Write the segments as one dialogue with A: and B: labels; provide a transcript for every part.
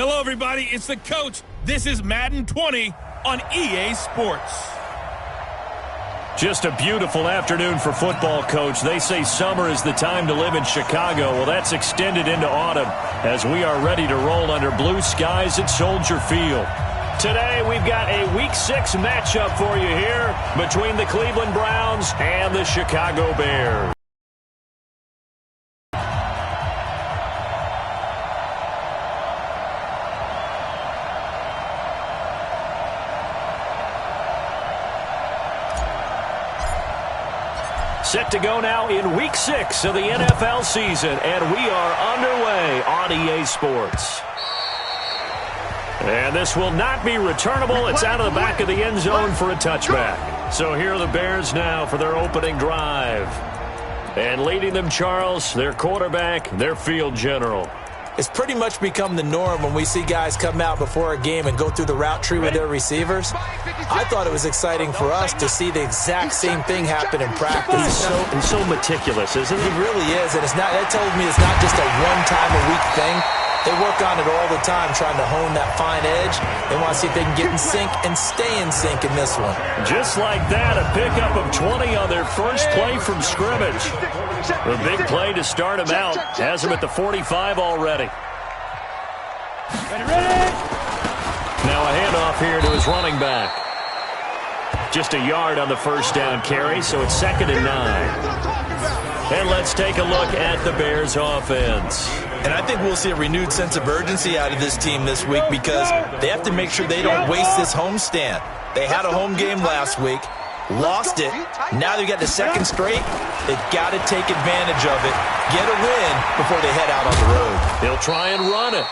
A: Hello, everybody. It's the coach. This is Madden 20 on EA Sports.
B: Just a beautiful afternoon for football, Coach. They say summer is the time to live in Chicago. Well, that's extended into autumn as we are ready to roll under blue skies at Soldier Field. Today, we've got a Week 6 matchup for you here between the Cleveland Browns and the Chicago Bears. Set to go now in Week 6 of the NFL season, and we are underway on EA Sports. And this will not be returnable. It's out of the back of the end zone for a touchback. So here are the Bears now for their opening drive. And leading them, Charles, their quarterback, their field general.
C: It's pretty much become the norm when we see guys come out before a game and go through the route tree with their receivers. I thought it was exciting for us to see the exact same thing happen in practice.
B: It's so meticulous, isn't it?
C: It really is, and it's not. That tells me it's not just a one-time-a-week thing. They work on it all the time, trying to hone that fine edge. They want to see if they can get in sync and stay in sync in this one.
B: Just like that, a pickup of 20 on their first play from scrimmage. The big play to start him out has him at the 45 already. Now a handoff here to his running back. Just a yard on the first down carry, so it's 2nd and 9. And let's take a look at the Bears offense.
C: And I think we'll see a renewed sense of urgency out of this team this week because they have to make sure they don't waste this homestand. They had a home game last week, lost it. Now they've got the second straight. They've got to take advantage of it, get a win before they head out on the road.
B: He'll try and run it.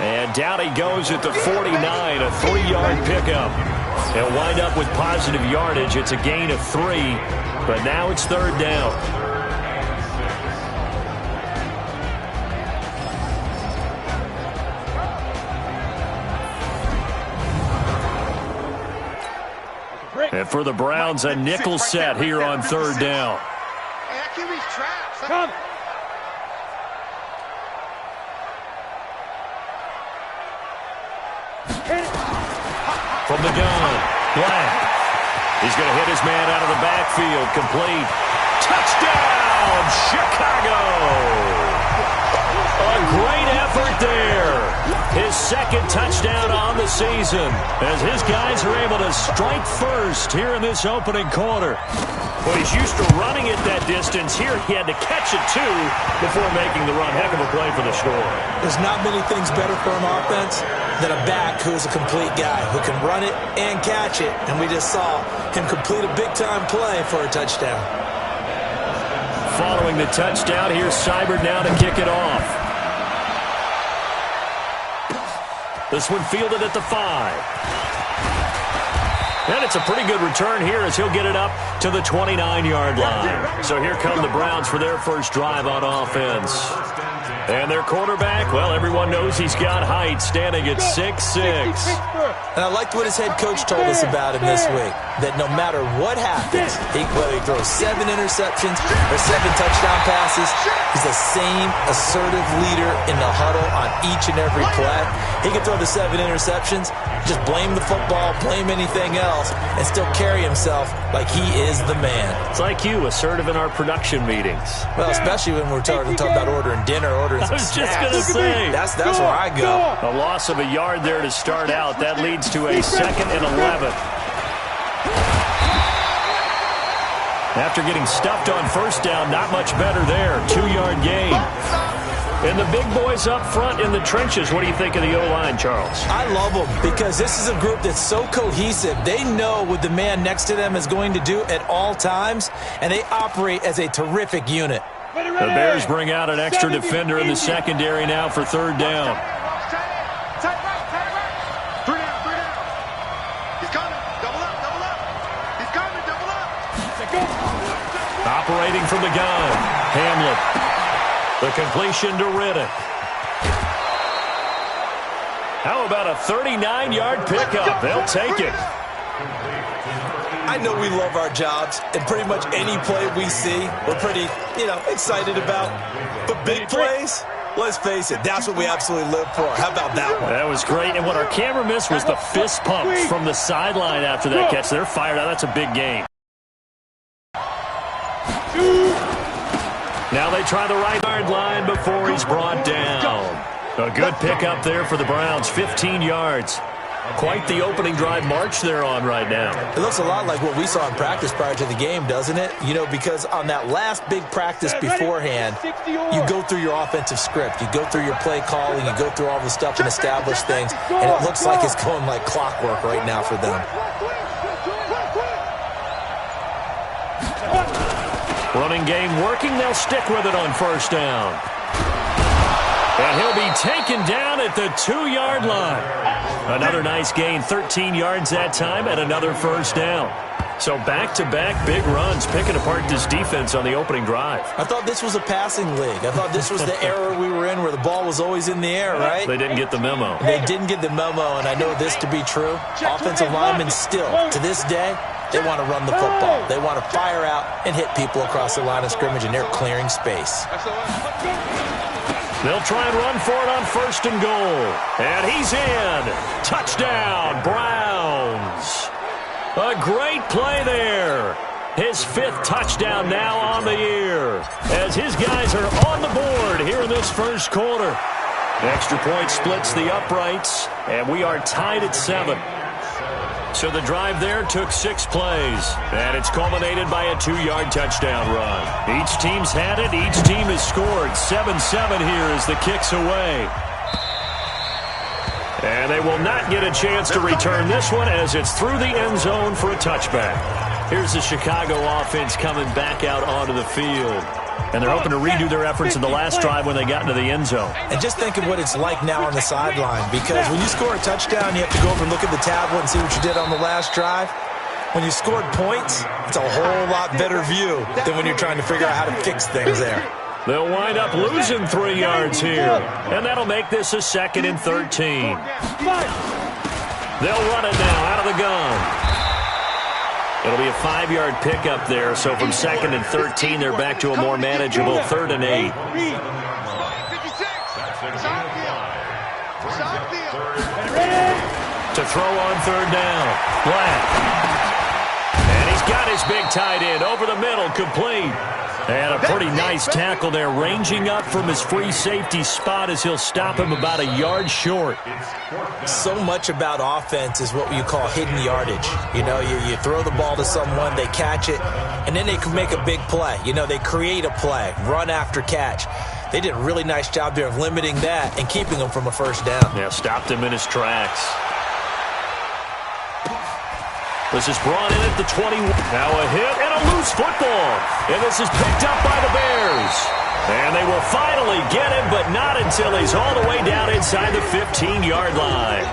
B: And down he goes at the 49, a 3-yard pickup. He'll wind up with positive yardage. It's a gain of 3, but now it's 3rd down. And for the Browns, a nickel set here on 3rd down.
D: Come.
B: From the gun, Black. He's going to hit his man out of the backfield. Complete. Touchdown, Chicago! A great effort there. His 2nd touchdown on the season as his guys are able to strike first here in this opening quarter. Well, he's used to running it that distance. Here he had to catch it, too, before making the run. Heck of a play for the score.
C: There's not many things better for an offense than a back who's a complete guy who can run it and catch it. And we just saw him complete a big-time play for a touchdown.
B: Following the touchdown, here's Seibert now to kick it off. This one fielded at the 5. And it's a pretty good return here as he'll get it up to the 29-yard line. So here come the Browns for their first drive on offense. And their quarterback, well, everyone knows he's got height, standing at 6'6".
C: And I liked what his head coach told us about him this week, that no matter what happens, whether he throws 7 interceptions or 7 touchdown passes, he's the same assertive leader in the huddle on each and every play. He can throw the 7 interceptions, just blame the football, blame anything else, and still carry himself like he is the man.
B: It's like you, assertive in our production meetings.
C: Well, especially when we're talking about ordering dinner, ordering some snacks.
B: I was just going to say.
C: That's where I go.
B: A loss of a yard there to start out. That leads to a 2nd and 11. After getting stuffed on first down, not much better there. 2-yard gain. And the big boys up front in the trenches. What do you think of the O-line, Charles?
C: I love them because this is a group that's so cohesive. They know what the man next to them is going to do at all times, and they operate as a terrific unit.
B: The Bears bring out an extra defender in the secondary now for 3rd down. Operating from the gun, Hamlet. The completion to Riddick. How about a 39-yard pickup? They'll take it.
C: I know we love our jobs, and pretty much any play we see, we're pretty, excited about. But big plays, Let's face it, that's what we absolutely live for. How about that one?
B: That was great. And what our camera missed was the fist pump from the sideline after that catch. They're fired out. That's a big gain. Now they try the right-yard line before he's brought down. A good pickup there for the Browns, 15 yards. Quite the opening drive march they're on right now.
C: It looks a lot like what we saw in practice prior to the game, doesn't it? You know, because on that last big practice beforehand, you go through your offensive script. You go through your play calling. You go through all the stuff and establish things. And it looks like it's going like clockwork right now for them.
B: Running game working. They'll stick with it on first down. And he'll be taken down at the 2-yard line. Another nice gain, 13 yards that time, and another first down. So back-to-back big runs, picking apart this defense on the opening drive.
C: I thought this was a passing league. I thought this was the era we were in where the ball was always in the air, right?
B: They didn't get the memo.
C: They didn't get the memo, and I know this to be true. Offensive linemen still, to this day, they want to run the football. They want to fire out and hit people across the line of scrimmage, and they're clearing space.
B: They'll try and run for it on first and goal. And he's in. Touchdown, Browns. A great play there. His 5th touchdown now on the year as his guys are on the board here in this first quarter. Extra point splits the uprights, and we are tied at 7. So the drive there took 6 plays, and it's culminated by a 2-yard touchdown run. Each team's had it. Each team has scored. 7-7 here as the kick's away. And they will not get a chance to return this one as it's through the end zone for a touchback. Here's the Chicago offense coming back out onto the field. And they're hoping to redo their efforts in the last drive when they got into the end zone.
C: And just think of what it's like now on the sideline, because when you score a touchdown, you have to go over and look at the tablet and see what you did on the last drive. When you scored points, it's a whole lot better view than when you're trying to figure out how to fix things there.
B: They'll wind up losing 3 yards here, and that'll make this a 2nd and 13. They'll run it now out of the gun. It'll be a 5-yard pickup there, so from 2nd and 13, they're back to a more manageable 3rd and 8. To throw on 3rd down. Black. And he's got his big tight end over the middle, complete. And a pretty nice tackle there, ranging up from his free safety spot as he'll stop him about a yard short.
C: So much about offense is what you call hidden yardage. You know, you throw the ball to someone, they catch it, and then they can make a big play. You know, they create a play, run after catch. They did a really nice job there of limiting that and keeping him from a first down.
B: Yeah, stopped him in his tracks. This is brought in at the 20. Now a hit and a loose football. And this is picked up by the Bears. And they will finally get him, but not until he's all the way down inside the 15-yard line.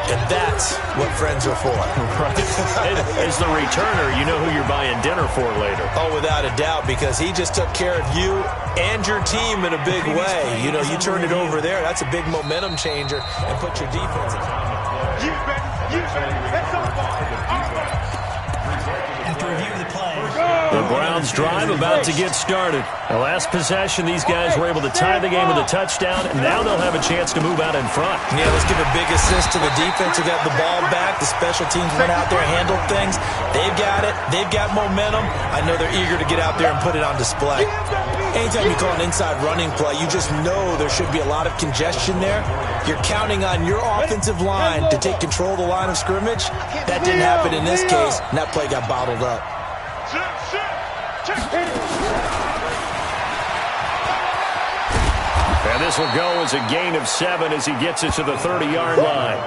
C: And that's what friends are for.
B: Right. As the returner, you know who you're buying dinner for later.
C: Oh, without a doubt, because he just took care of you and your team in a big way. You know, you turned it over there. That's a big momentum changer and put your defense in.
B: The Browns drive about to get started. The last possession, these guys were able to tie the game with a touchdown, and now they'll have a chance to move out in front.
C: Yeah, let's give a big assist to the defense who got the ball back. The special teams went out there and handled things. They've got it. They've got momentum. I know they're eager to get out there and put it on display. Anytime you call an inside running play, you just know there should be a lot of congestion there. You're counting on your offensive line to take control of the line of scrimmage. That didn't happen in this case, and that play got bottled up.
B: And this will go as a gain of 7 as he gets it to the 30-yard line.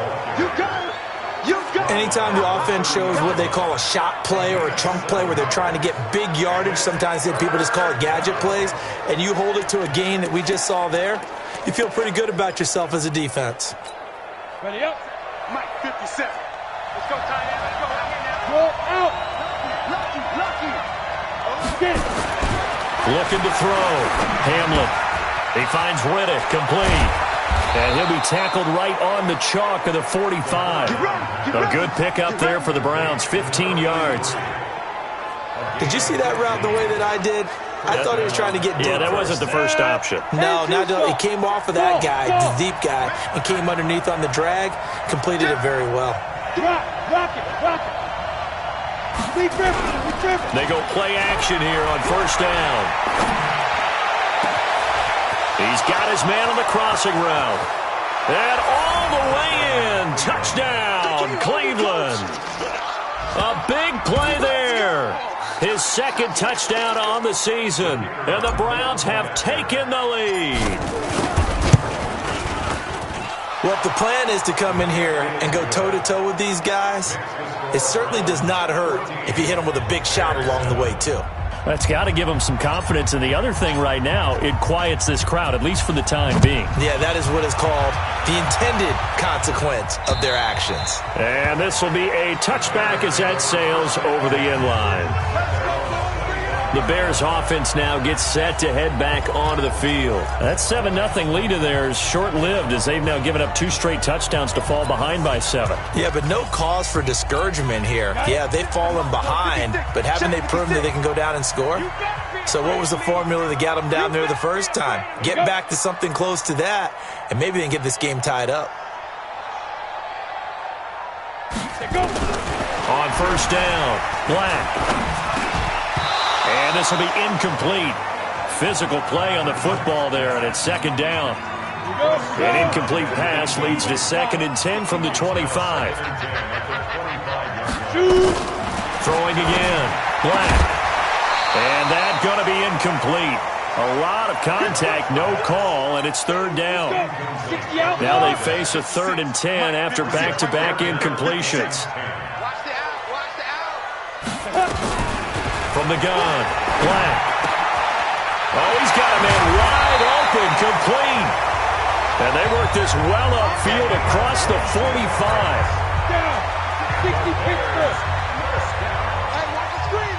C: Anytime the offense shows what they call a shot play or a chunk play where they're trying to get big yardage, sometimes people just call it gadget plays, and you hold it to a gain that we just saw there, you feel pretty good about yourself as a defense.
D: Ready up. Mike, 57. Let's go, tight end. Let's go out here now. Go out. Lucky.
B: Looking to throw. Hamlin. He finds Riddick, complete. And he'll be tackled right on the chalk of the 45. A good pickup there for the Browns, 15 yards.
C: Did you see that route the way that I did? I thought he was trying to get deep.
B: Yeah, that wasn't the first option.
C: No, he came off of that guy, the deep guy, and came underneath on the drag, completed it very well.
D: Rock it.
B: They go play action here on first down. He's got his man on the crossing route. And all the way in. Touchdown, Cleveland. A big play there. His second touchdown on the season. And the Browns have taken the lead.
C: Well, if the plan is to come in here and go toe-to-toe with these guys, it certainly does not hurt if you hit them with a big shot along the way, too.
B: That's got to give them some confidence. And the other thing right now, it quiets this crowd, at least for the time being.
C: Yeah, that is what is called the intended consequence of their actions.
B: And this will be a touchback as that sails over the end line. The Bears offense now gets set to head back onto the field. That 7-0 lead of theirs short-lived as they've now given up 2 straight touchdowns to fall behind by 7.
C: Yeah, but no cause for discouragement here. Yeah, they've fallen behind, but haven't they proven that they can go down and score? So what was the formula that got them down there the first time? Get back to something close to that, and maybe they can get this game tied up.
B: On first down, Black. And this will be incomplete. Physical play on the football there, and it's second down. An incomplete pass leads to 2nd and 10 from the 25. Throwing again. Black. And that's going to be incomplete. A lot of contact, no call, and it's 3rd down. Now they face a 3rd and 10 after back-to-back incompletions. From the gun, Black. Oh, he's got a man wide open, complete. And they work this well upfield across the 45.
D: Down. 60 Pittsburgh. Hey, watch the screen.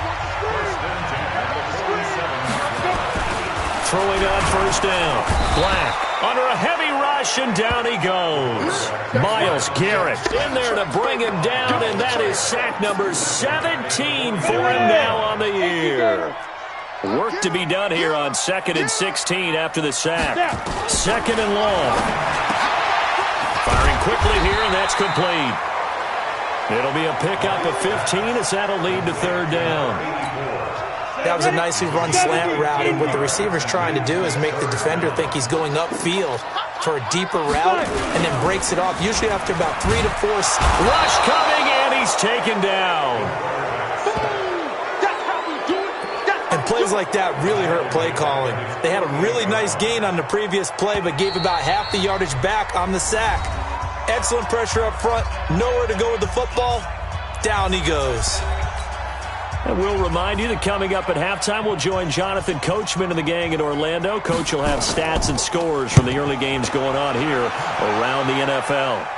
B: Throwing on first down. Black under a heavy rush, and down he goes. Myles Garrett in there to bring him down, and that is sack number 17 for him now on the year. Work to be done here on 2nd and 16 after the sack. 2nd and long. Firing quickly here, and that's complete. It'll be a pickup of 15 as that'll lead to 3rd down.
C: That was a nicely run slant route, and what the receiver's trying to do is make the defender think he's going upfield for a deeper route and then breaks it off, usually after about 3 to 4.
B: Rush coming, and he's taken down.
C: And plays like that really hurt play calling. They had a really nice gain on the previous play, but gave about half the yardage back on the sack. Excellent pressure up front, nowhere to go with the football. Down he goes.
B: And we'll remind you that coming up at halftime, we'll join Jonathan Coachman and the gang in Orlando. Coach will have stats and scores from the early games going on here around the NFL.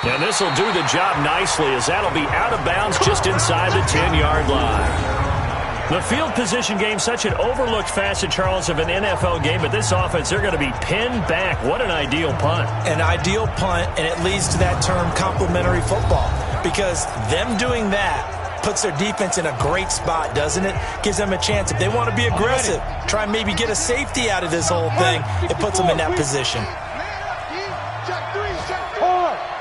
B: And this will do the job nicely, as that'll be out of bounds just inside the 10-yard line. The field position game, such an overlooked facet, Charles, of an NFL game, but this offense, they're going to be pinned back. What an ideal punt.
C: An ideal punt, and it leads to that term complementary football. Because them doing that puts their defense in a great spot, doesn't it? Gives them a chance. If they want to be aggressive, try and maybe get a safety out of this whole thing, it puts them in that position.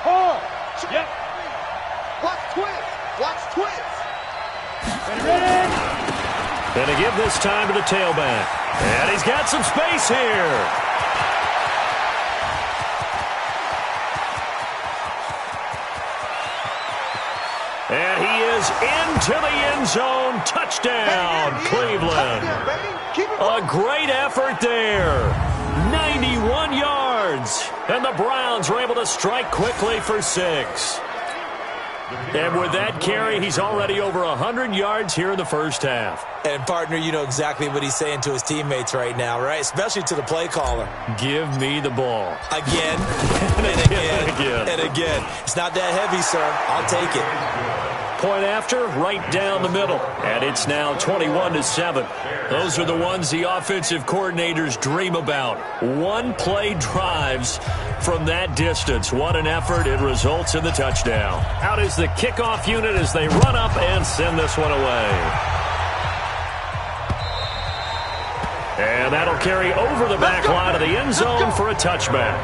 D: Hard. Yep. Watch twins.
B: And to give this time to the tailback. And he's got some space here. And he is into the end zone. Touchdown, Cleveland. A great effort there. 91 yards. And the Browns are able to strike quickly for 6. And with that carry, he's already over 100 yards here in the first half.
C: And, partner, you know exactly what he's saying to his teammates right now, right? Especially to the play caller.
B: Give me the ball.
C: Again, and again. It's not that heavy, sir. I'll take it.
B: Point after, right down the middle. And it's now 21-7. Those are the ones the offensive coordinators dream about. One-play drives from that distance. What an effort. It results in the touchdown. Out is the kickoff unit as they run up and send this one away. And that'll carry over the back line of the end zone for a touchback.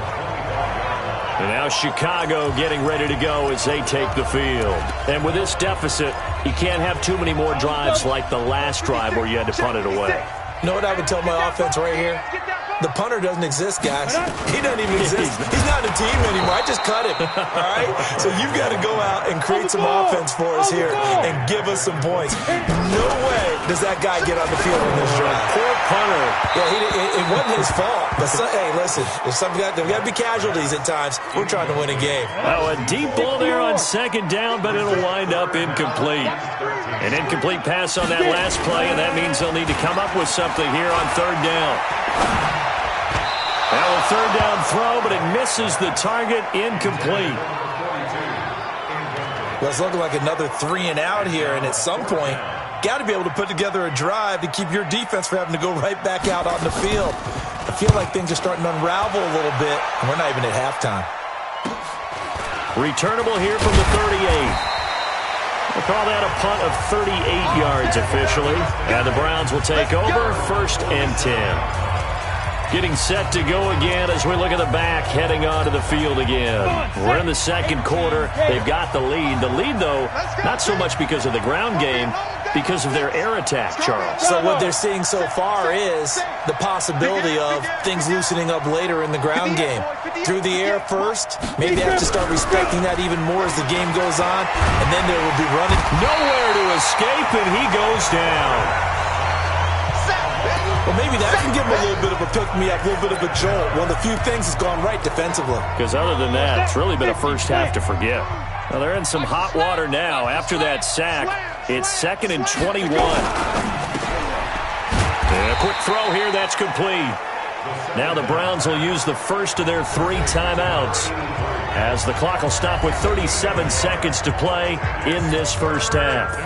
B: And now Chicago getting ready to go as they take the field. And with this deficit, you can't have too many more drives like the last drive where you had to punt it away.
C: You know what I would tell my offense right here? The punter doesn't exist, guys. He doesn't even exist. He's not a team anymore. I just cut him, all right? So you've got to go out and create some offense for us here and give us some points. No way does that guy get on the field in this drive.
B: Poor punter.
C: Yeah, it wasn't his fault. But, hey, listen, there's got to be casualties at times. We're trying to win a game.
B: Oh, a deep ball there on second down, but it'll wind up incomplete. An incomplete pass on that last play, and that means they'll need to come up with something here on third down. Now a third down throw, but it misses the target, incomplete.
C: Well, it's looking like another 3 and out here, and at some point, got to be able to put together a drive to keep your defense from having to go right back out on the field. I feel like things are starting to unravel a little bit, and we're not even at halftime.
B: Returnable here from the 38. We'll call that a punt of 38 yards officially. And the Browns will take over, 1st and 10. Getting set to go again as we look at the back, heading onto the field again. We're in the second quarter. They've got the lead. The lead, though, not so much because of the ground game, because of their air attack, Charles.
C: So what they're seeing so far is the possibility of things loosening up later in the ground game. Through the air first, maybe they have to start respecting that even more as the game goes on, and then they will be running.
B: Nowhere to escape, and he goes down.
C: Well, maybe that can give him a little bit of a pick-me-up, a little bit of a jolt. One of the few things that's gone right defensively.
B: Because other than that, it's really been a first half to forget. Well, they're in some hot water now. After that sack, it's 2nd and 21. And a quick throw here, that's complete. Now the Browns will use the first of their 3 timeouts as the clock will stop with 37 seconds to play in this first half.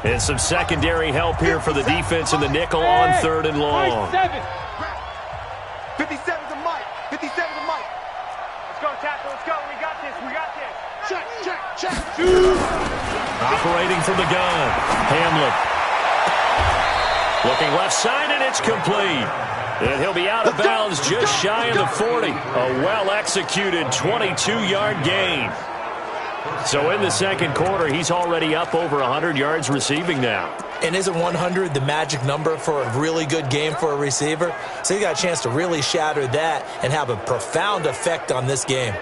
B: And some secondary help here for the defense in the nickel on 3rd and long.
D: 57's a Mike. 57's a Mike. Let's go, tackle. Let's go. We got this. We got this. Check.
B: Operating from the gun. Hamlet. Looking left side, and it's complete. And he'll be out of bounds just shy of the 40. A well-executed 22-yard gain. So in the second quarter, he's already up over 100 yards receiving now.
C: And isn't 100 the magic number for a really good game for a receiver? So he got a chance to really shatter that and have a profound effect on this game.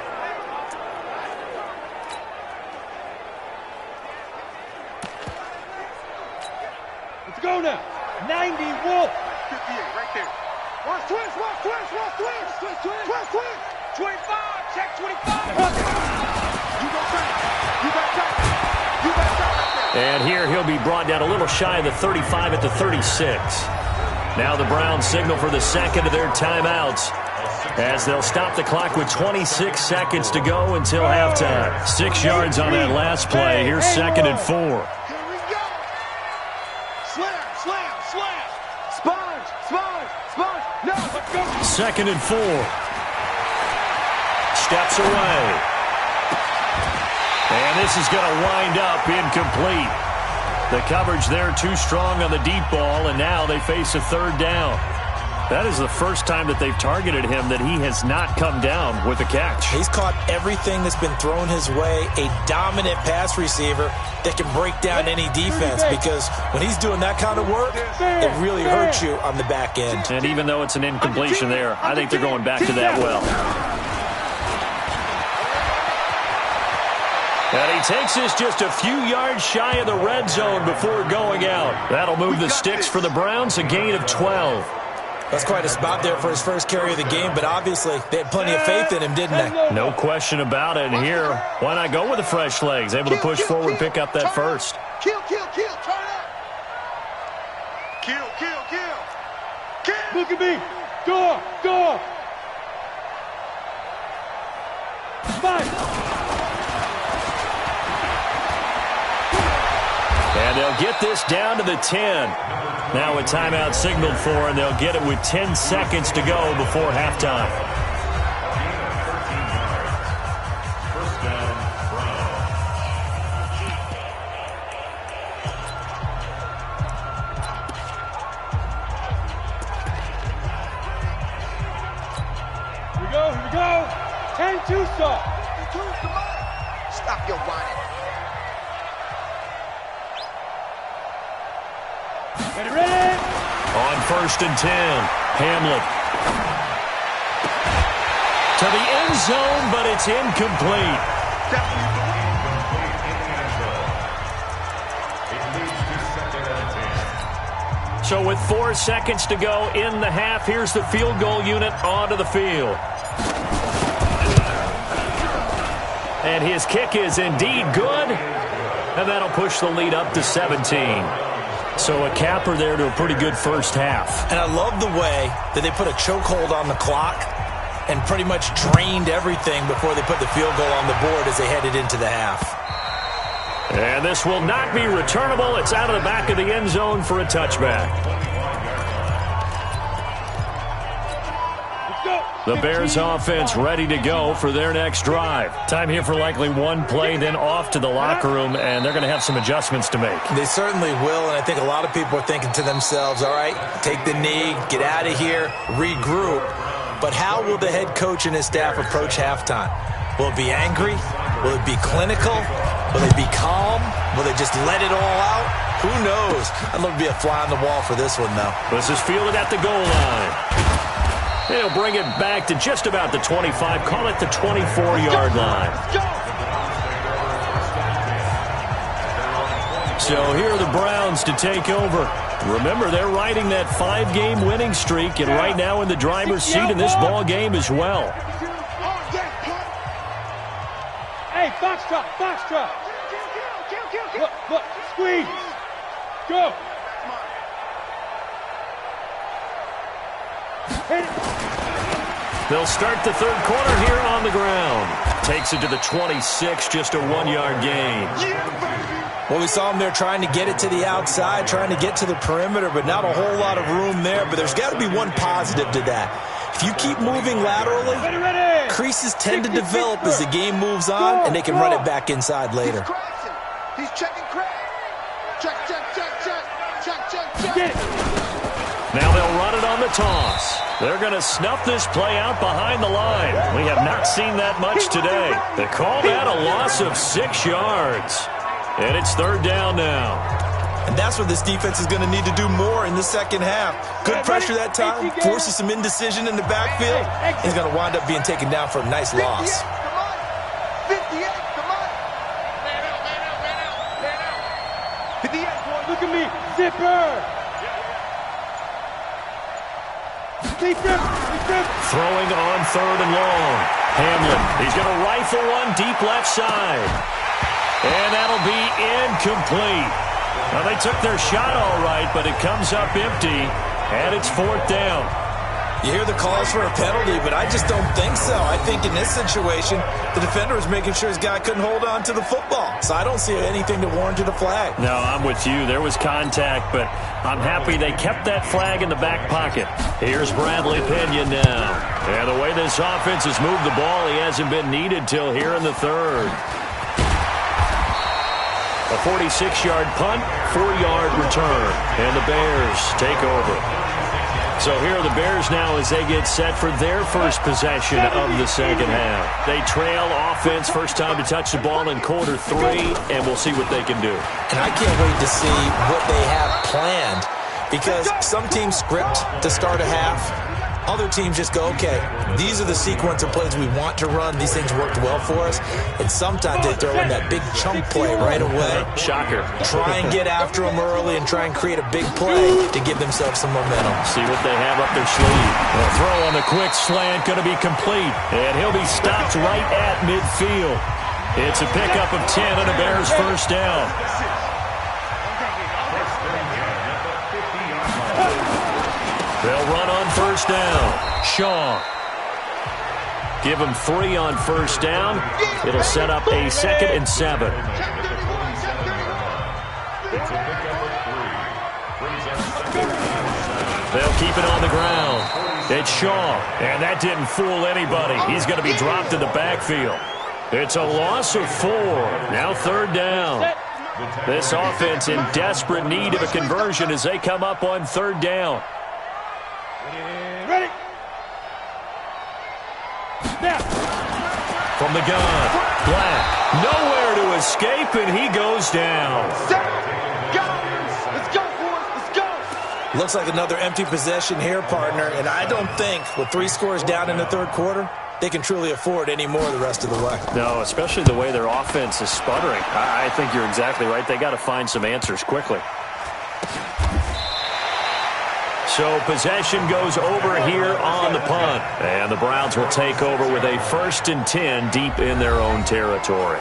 D: Let's go now. 90 Wolf. 58 right there. Watch twist. 25. Check 25.
B: And here he'll be brought down a little shy of the 35 at the 36. Now the Browns signal for the second of their timeouts as they'll stop the clock with 26 seconds to go until halftime. 6 yards on that last play. Here's 2nd and 4.
D: Here we go. Slam. Sponge. No, let's go.
B: 2nd and 4. Steps away. And this is going to wind up incomplete. The coverage there too strong on the deep ball, and now they face a 3rd down. That is the first time that they've targeted him that he has not come down with a catch.
C: He's caught everything that's been thrown his way, a dominant pass receiver that can break down any defense, because when he's doing that kind of work, it really hurts you on the back end.
B: And even though it's an incompletion there, I think they're going back to that well. And he takes this just a few yards shy of the red zone before going out. That'll move the sticks for the Browns, a gain of 12.
C: That's quite a spot there for his first carry of the game, but obviously they had plenty of faith in him, didn't they?
B: No question about it. And here, why not go with the fresh legs? Able to push forward, pick up that first.
D: Kill, turn up. Kill. Look at me. Go. Fight.
B: And they'll get this down to the 10. Now a timeout signaled for, and they'll get it with 10 seconds to go before halftime.
D: go. 10-2, sir.
E: Stop your whining.
D: Ready?
B: On 1st and 10, Hamlet. To the end zone, but it's incomplete. So with 4 seconds to go in the half, here's the field goal unit onto the field. And his kick is indeed good, and that'll push the lead up to 17. So a capper there to a pretty good first half.
C: And I love the way that they put a chokehold on the clock and pretty much drained everything before they put the field goal on the board as they headed into the half.
B: And this will not be returnable. It's out of the back of the end zone for a touchback. The Bears offense ready to go for their next drive. Time here for likely one play, then off to the locker room, and they're going to have some adjustments to make.
C: They certainly will, and I think a lot of people are thinking to themselves, all right, take the knee, get out of here, regroup. But how will the head coach and his staff approach halftime? Will it be angry? Will it be clinical? Will they be calm? Will they just let it all out? Who knows? I'd love to be a fly on the wall for this one, though.
B: This is fielded at the goal line. They'll bring it back to just about the 25. Call it the 24-yard line. So here are the Browns to take over. Remember, they're riding that 5-game winning streak, and right now in the driver's seat in this ball game as well.
D: Hey, foxtrot, foxtrot. Look, squeeze. Go. Hit it.
B: They'll start the third quarter here on the ground. Takes it to the 26, just a 1-yard gain.
C: Well, we saw them there trying to get it to the outside, trying to get to the perimeter, but not a whole lot of room there. But there's got to be one positive to that. If you keep moving laterally, creases tend to develop as the game moves on, and they can run it back inside later.
E: He's checking crack. Check.
B: Now they'll run it on the toss. They're going to snuff this play out behind the line. We have not seen that much today. They call that a loss of 6 yards. And it's third down now.
C: And that's what this defense is going to need to do more in the second half. Good pressure that time, forces some indecision in the backfield. He's going to wind up being taken down for a nice loss.
E: 58, come on. Man out.
D: 58, look at me. Zipper.
B: Throwing on third and long. Hamlin, he's going to rifle one deep left side. And that'll be incomplete. Well, they took their shot all right, but it comes up empty, and it's fourth down.
C: You hear the calls for a penalty, but I just don't think so. I think in this situation, the defender was making sure his guy couldn't hold on to the football. So I don't see anything to warrant a flag.
B: No, I'm with you. There was contact, but I'm happy they kept that flag in the back pocket. Here's Bradley Pinion now. And the way this offense has moved the ball, he hasn't been needed till here in the third. A 46-yard punt, 4-yard return, and the Bears take over. So here are the Bears now as they get set for their first possession of the second half. They trail offense, first time to touch the ball in quarter 3, and we'll see what they can do.
C: And I can't wait to see what they have planned, because some teams script to start a half. Other teams just go, okay, these are the sequence of plays we want to run. These things worked well for us. And sometimes they throw in that big chunk play right away.
B: Shocker.
C: Try and get after them early and try and create a big play to give themselves some momentum.
B: See what they have up their sleeve. The throw on the quick slant going to be complete. And he'll be stopped right at midfield. It's a pickup of 10 and a Bears first down. They'll run on first down. Shaw. Give him 3 on first down. It'll set up a 2nd and 7. They'll keep it on the ground. It's Shaw, and that didn't fool anybody. He's going to be dropped in the backfield. It's a loss of 4. Now third down. This offense in desperate need of a conversion as they come up on third down.
D: Ready.
B: From the gun, Black, nowhere to escape, and he goes down.
E: Let's go, boys. Let's go.
C: Looks like another empty possession here, partner, and I don't think with 3 scores down in the third quarter, they can truly afford any more the rest of the way.
B: No, especially the way their offense is sputtering. I think you're exactly right. They got to find some answers quickly. So possession goes over here on the punt. And the Browns will take over with a 1st and 10 deep in their own territory.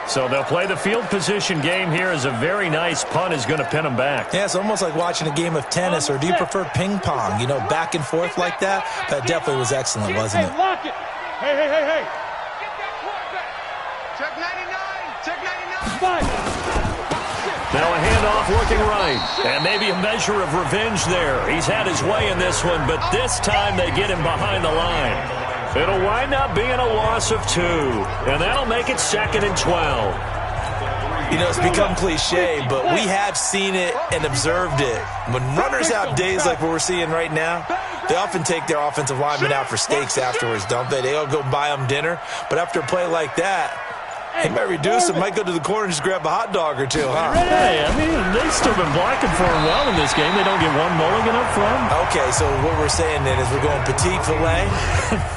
B: So they'll play the field position game here as a very nice punt is going to pin them back.
C: Yeah, it's almost like watching a game of tennis, or do you prefer ping pong? You know, back and forth like that? That definitely was excellent, wasn't it?
D: Lock it. Hey.
E: Check 99. Check 99.
B: Now a handoff looking right. And maybe a measure of revenge there. He's had his way in this one, but this time they get him behind the line. It'll wind up being a loss of 2. And that'll make it 2nd and 12.
C: You know, it's become cliche, but we have seen it and observed it. When runners have days like what we're seeing right now, they often take their offensive linemen out for steaks afterwards, don't they? They'll go buy them dinner. But after a play like that, he might reduce it, might go to the corner and just grab a hot dog or two, huh?
B: Hey, I mean, they've still been blocking for him well in this game. They don't get one mulligan up front.
C: Okay, so what we're saying then is we're going petite filet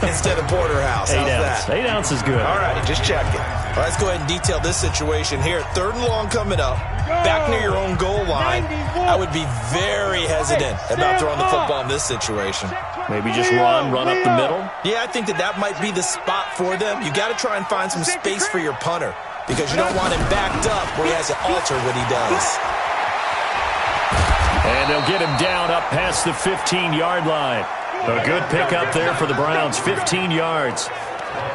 C: instead of porterhouse. How's
B: 8 ounce.
C: that?
B: 8 ounce is good.
C: All right, just checking. Well, let's go ahead and detail this situation here. 3rd and long coming up. Back near your own goal line. I would be very hesitant about throwing the football in this situation.
B: Maybe just run up the middle.
C: Yeah, I think that might be the spot for them. You got to try and find some space for your punter because you don't want him backed up where he has to alter what he does.
B: And they'll get him down up past the 15-yard line. A good pickup there for the Browns, 15 yards.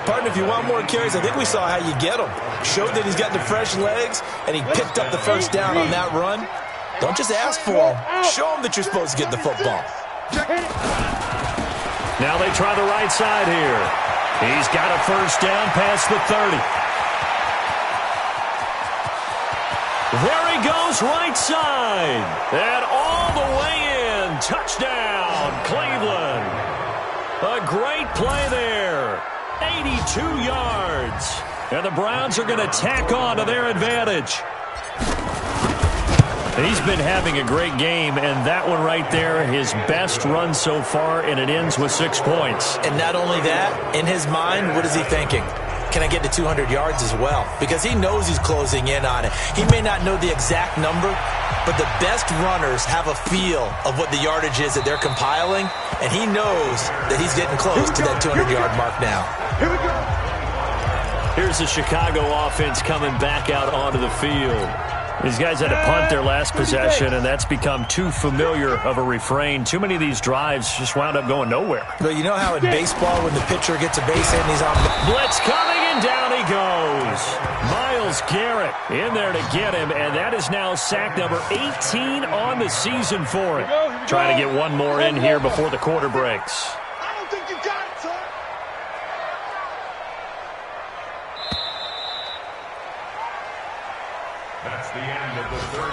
C: Partner, if you want more carries, I think we saw how you get him. Showed that he's got the fresh legs, and he picked up the first down on that run. Don't just ask for him. Show him that you're supposed to get the football.
B: Now they try the right side here. He's got a first down past the 30. There he goes, right side. And all the way in. Touchdown, Cleveland. A great play there. 82 yards. And the Browns are going to tack on to their advantage. He's been having a great game, and that one right there, his best run so far, and it ends with 6 points.
C: And not only that, in his mind, what is he thinking? Can I get to 200 yards as well? Because he knows he's closing in on it. He may not know the exact number, but the best runners have a feel of what the yardage is that they're compiling, and he knows that he's getting close to that 200-yard mark now.
D: Here we go.
B: Here's the Chicago offense coming back out onto the field. These guys had to punt their last possession, and that's become too familiar of a refrain. Too many of these drives just wound up going nowhere.
C: But you know how in baseball when the pitcher gets a base hit and he's on...
B: Blitz coming, and down he goes. Myles Garrett in there to get him, and that is now sack number 18 on the season for him. Trying to get one more in here before the quarter breaks.
E: I don't think you got it, son.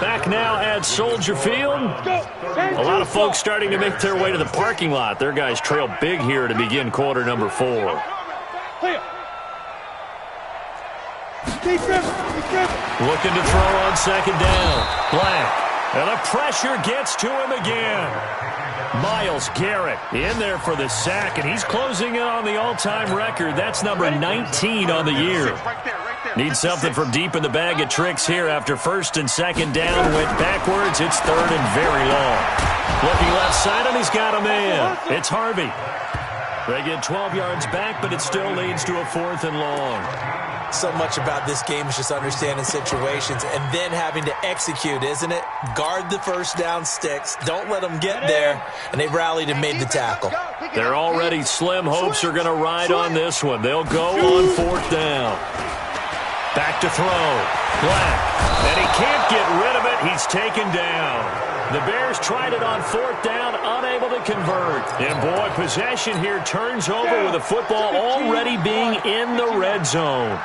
B: Back now at Soldier Field. A lot of folks starting to make their way to the parking lot. Their guys trail big here to begin quarter number 4. Looking to throw on 2nd down. Black. And the pressure gets to him again. Myles Garrett in there for the sack, and he's closing in on the all-time record. That's number 19 on the year. Needs something from deep in the bag of tricks here after 1st and 2nd down. Went backwards. It's 3rd and very long. Looking left side, and he's got a man. It's Harvey. They get 12 yards back, but it still leads to a 4th and long.
C: So much about this game is just understanding situations and then having to execute, isn't it? Guard the first down sticks. Don't let them get there. And they rallied and made the tackle.
B: They're already slim hopes are going to ride on this one. They'll go on 4th down. Back to throw. Black. And he can't get rid of it. He's taken down. The Bears tried it on 4th down, unable to convert. And boy, possession here turns over with the football already being in the red zone.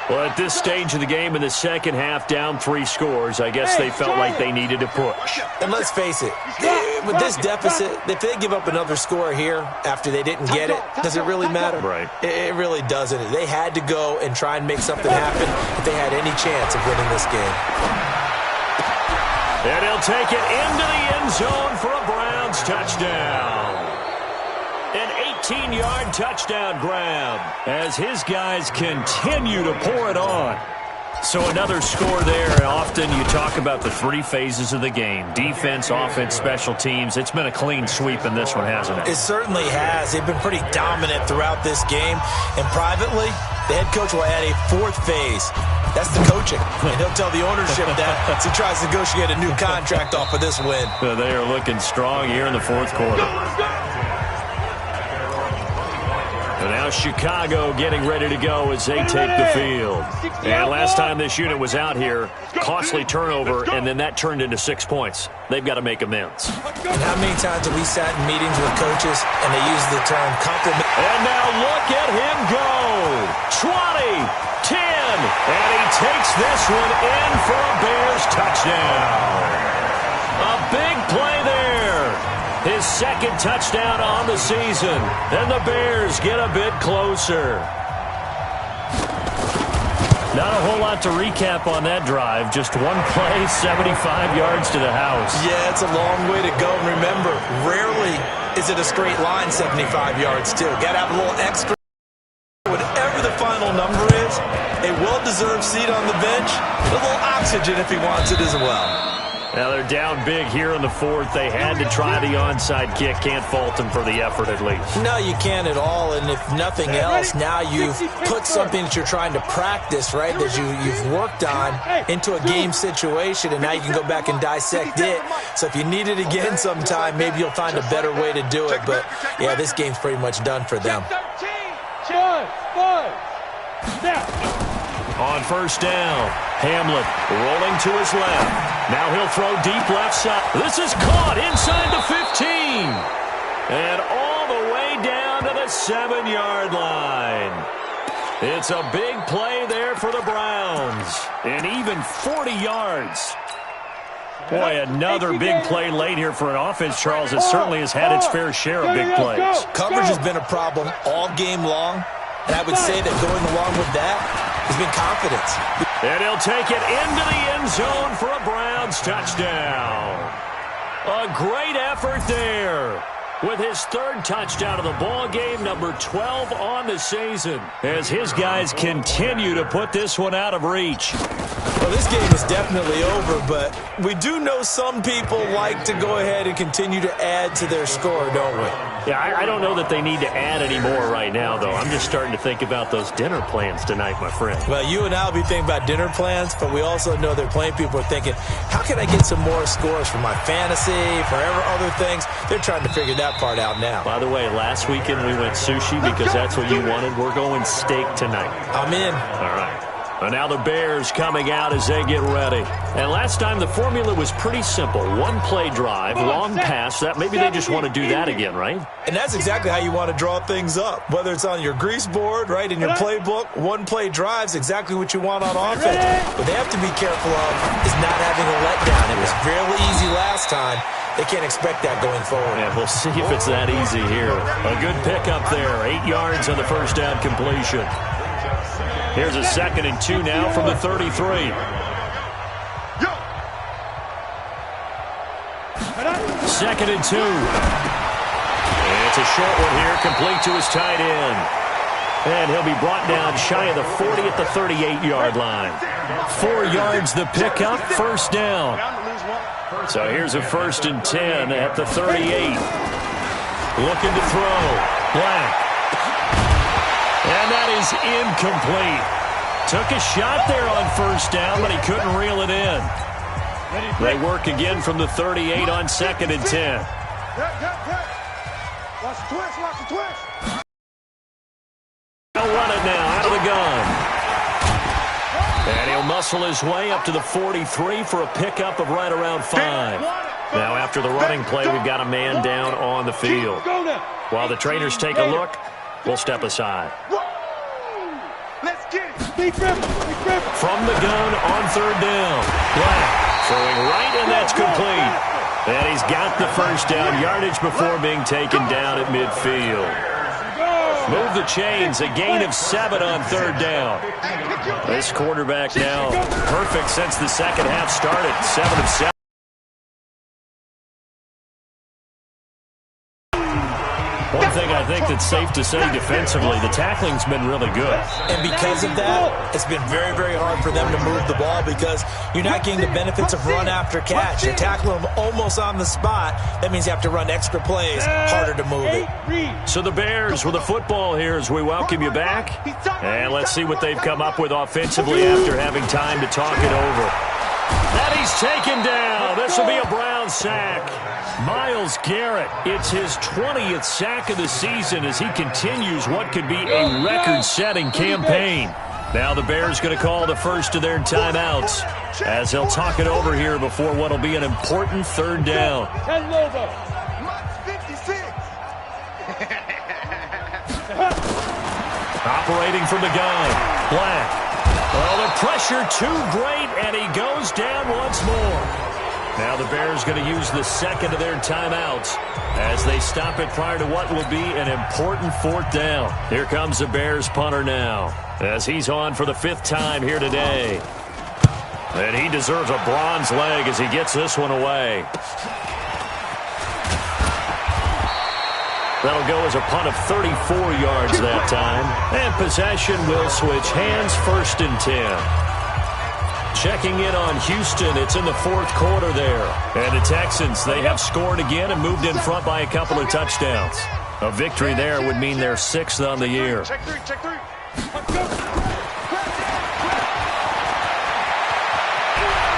B: Well, at this stage of the game in the second half, down 3 scores, I guess they felt like they needed to push.
C: And let's face it, with this deficit, if they give up another score here after they didn't get it, does it really matter?
B: Right.
C: It really doesn't. They had to go and try and make something happen if they had any chance of winning this game.
B: And he'll take it into the end zone for a Browns touchdown. An 18-yard touchdown grab as his guys continue to pour it on. So another score there. Often you talk about the three phases of the game: defense, offense, special teams. It's been a clean sweep in this one, hasn't it?
C: It certainly has. They've been pretty dominant throughout this game. And privately, the head coach will add a fourth phase. That's the coaching. And he'll tell the ownership that as he tries to negotiate a new contract off of this win.
B: They are looking strong here in the fourth quarter. And now Chicago getting ready to go as they take the field. And last time this unit was out here, costly turnover, and then that turned into 6 points. They've got to make amends.
C: And how many times have we sat in meetings with coaches and they use the term compliment?
B: And now look at him go. 20, 10, and he takes this one in for a Bears touchdown. A big play there. His second touchdown on the season. And the Bears get a bit closer. Not a whole lot to recap on that drive. Just one play, 75 yards to the house.
C: Yeah, it's a long way to go. And remember, rarely is it a straight line 75 yards, too. Got to have a little extra. Whatever the final number is, a well-deserved seat on the bench, a little oxygen if he wants it as well.
B: Now they're down big here in the fourth. They had to try the onside kick. Can't fault them for the effort at least.
C: No, you can't at all. And if nothing else, now you've put something that you're trying to practice, right, that you've worked on into a game situation, and now you can go back and dissect it. So if you need it again sometime, maybe you'll find a better way to do it. But, yeah, this game's pretty much done for them.
B: On first down, Hamlet rolling to his left. Now he'll throw deep left side. This is caught inside the 15. And all the way down to the 7-yard line. It's a big play there for the Browns. And even 40 yards. Boy, another big play late here for an offense, Charles. It certainly has had its fair share of big plays.
C: Coverage has been a problem all game long. And I would say that going along with that has been confidence.
B: And he'll take it into the end zone for a Browns touchdown. A great effort there with his third touchdown of the ball game, number 12 on the season, as his guys continue to put this one out of reach.
C: Well, this game is definitely over, but we do know some people like to go ahead and continue to add to their score, don't we?
B: Yeah, I don't know that they need to add any more right now, though. I'm just starting to think about those dinner plans tonight, my friend.
C: Well, you and I will be thinking about dinner plans, but we also know that plenty of people are thinking, how can I get some more scores for my fantasy, for other things? They're trying to figure that part out now.
B: By the way, last weekend we went sushi because that's what you wanted. We're going steak tonight.
C: I'm in.
B: All right. And now the Bears coming out as they get ready. And last time the formula was pretty simple. One play drive, long pass. That maybe they just want to do that again, right?
C: And that's exactly how you want to draw things up. Whether it's on your grease board, right, in your playbook, one play drive's exactly what you want on offense. What they have to be careful of is not having a letdown. It was fairly easy last time. They can't expect that going forward.
B: Yeah, we'll see if it's that easy here. A good pickup there. 8 yards on the first down completion. Here's a 2nd and 2 now from the 33. Second and 2. And it's a short one here, complete to his tight end. And he'll be brought down shy of the 40 at the 38-yard line. 4 yards the pickup, first down. So here's a 1st and 10 at the 38. Looking to throw. Black. And that is incomplete. Took a shot there on first down, but he couldn't reel it in. They work again from the 38 on 2nd and 10.
E: Watch the twist, watch the twist.
B: He'll run it now out of the gun. And he'll muscle his way up to the 43 for a pickup of right around 5. Now after the running play, we've got a man down on the field. While the trainers take a look, we'll step aside.
E: Let's get it.
B: From the gun on 3rd down. Black Throwing right, and that's complete. And he's got the first down, yardage before being taken down at midfield. Move the chains, a gain of 7 on third down. This quarterback now perfect since the second half started, 7 of 7. One thing I think that's safe to say defensively, the tackling's been really good.
C: And because of that, it's been very, very hard for them to move the ball because you're not getting the benefits of run after catch. You're tackling them almost on the spot. That means you have to run extra plays, harder to move it.
B: So the Bears with the football here as we welcome you back. And let's see what they've come up with offensively after having time to talk it over. And he's taken down. This will be a Brown sack. Myles Garrett, it's his 20th sack of the season as he continues what could be a record-setting campaign. Now the Bears going to call the first of their timeouts as they'll talk it over here before what will be an important third down. Operating from the gun, Black. Well, the pressure too great, and he goes down once more. Now the Bears going to use the second of their timeouts as they stop it prior to what will be an important fourth down. Here comes the Bears punter now as he's on for the 5th time here today. And he deserves a bronze leg as he gets this one away. That'll go as a punt of 34 yards that time. And possession will switch hands, 1st and 10. Checking in on Houston, it's in the 4th quarter there. And the Texans, they have scored again and moved in front by a couple of touchdowns. A victory there would mean they're 6th on the year.
D: Check three.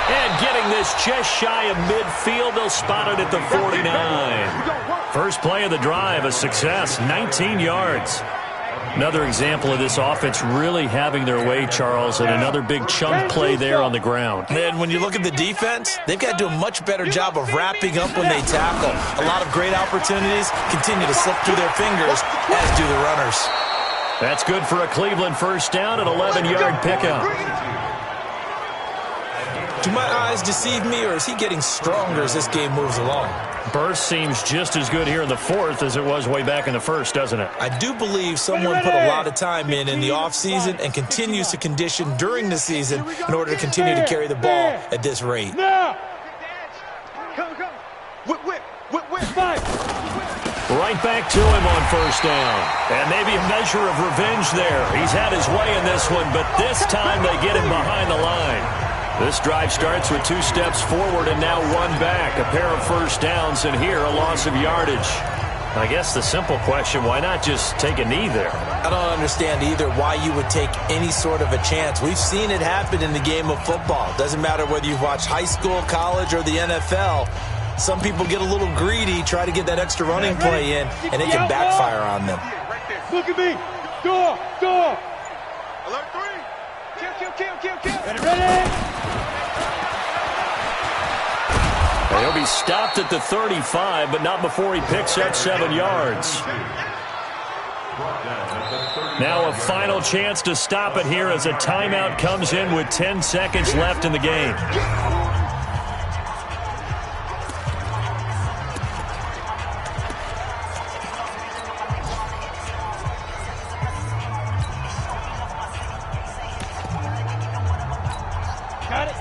B: And getting this just shy of midfield, they'll spot it at the 49. First play of the drive, a success, 19 yards. Another example of this offense really having their way, Charles, and another big chunk play there on the ground.
C: And when you look at the defense, they've got to do a much better job of wrapping up when they tackle. A lot of great opportunities continue to slip through their fingers, as do the runners.
B: That's good for a Cleveland first down, an 11-yard pickup.
C: Do my eyes deceive me, or is he getting stronger as this game moves along?
B: Burst seems just as good here in the 4th as it was way back in the 1st, doesn't it?
C: I do believe someone put a lot of time in the offseason and continues to condition during the season in order to continue to carry the ball at this rate.
D: Now! Whip.
B: Right back to him on first down. And maybe a measure of revenge there. He's had his way in this one, but this time they get him behind the line. This drive starts with 2 steps forward and now 1 back. A pair of first downs, and here a loss of yardage. I guess the simple question, why not just take a knee there?
C: I don't understand either why you would take any sort of a chance. We've seen it happen in the game of football. Doesn't matter whether you've watched high school, college, or the NFL. Some people get a little greedy, try to get that extra running play in, and it can backfire on them.
D: Look at me. Door. Alert 3. Kill. Ready?
B: He'll be stopped at the 35, but not before he picks up 7 yards. Now a final chance to stop it here as a timeout comes in with 10 seconds left in the game.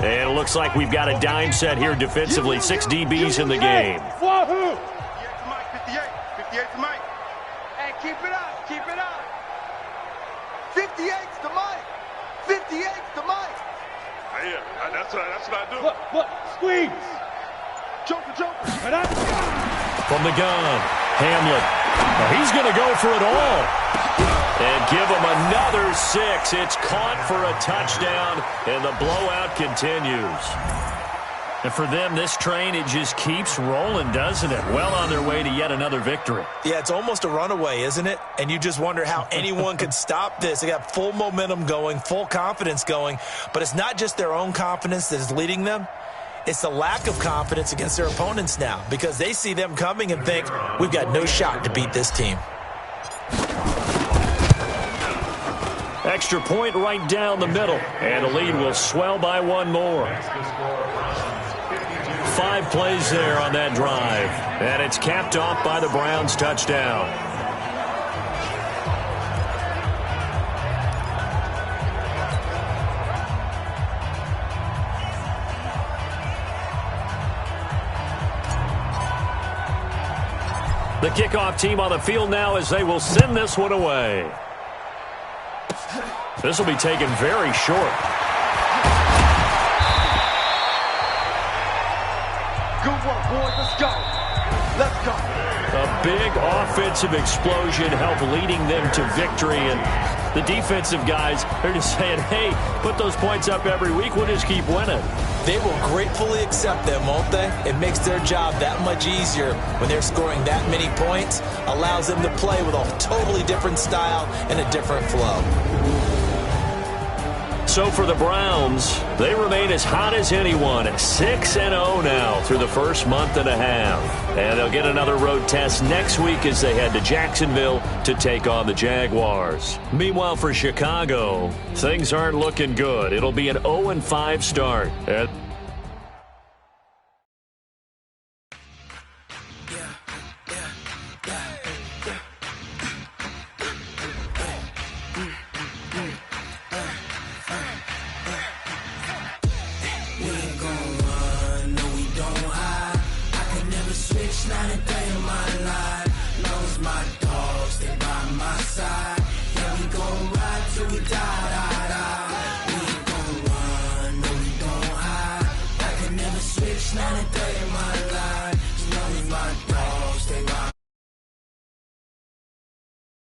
B: And it looks like we've got a dime set here defensively. 6 DBs in the game.
D: 58 to Mike. Hey, keep it up. 58's to Mike. 58's to Mike. Yeah, that's what I do. Look, squeeze. Joker.
B: From the gun, Hamlet. He's going to go for it all. And give him another 6. It's caught for a touchdown, and the blowout continues. And for them, this train, it just keeps rolling, doesn't it? Well on their way to yet another victory.
C: Yeah, it's almost a runaway, isn't it? And you just wonder how anyone could stop this. They got full momentum going, full confidence going. But it's not just their own confidence that is leading them. It's the lack of confidence against their opponents now because they see them coming and think, we've got no shot to beat this team.
B: Extra point right down the middle, and the lead will swell by 1 more. 5 plays there on that drive. And it's capped off by the Browns' touchdown. The kickoff team on the field now as they will send this one away. This will be taken very short.
E: Good work, boys. Let's go. Let's go.
B: A big offensive explosion helped leading them to victory. And the defensive guys, they're just saying, hey, put those points up every week. We'll just keep winning.
C: They will gratefully accept them, won't they? It makes their job that much easier when they're scoring that many points. Allows them to play with a totally different style and a different flow.
B: So for the Browns, they remain as hot as anyone at 6-0 now through the first month and a half. And they'll get another road test next week as they head to Jacksonville to take on the Jaguars. Meanwhile, for Chicago, things aren't looking good. It'll be an 0-5 start.
F: Not a day in my life. Knows my dogs, they by my side.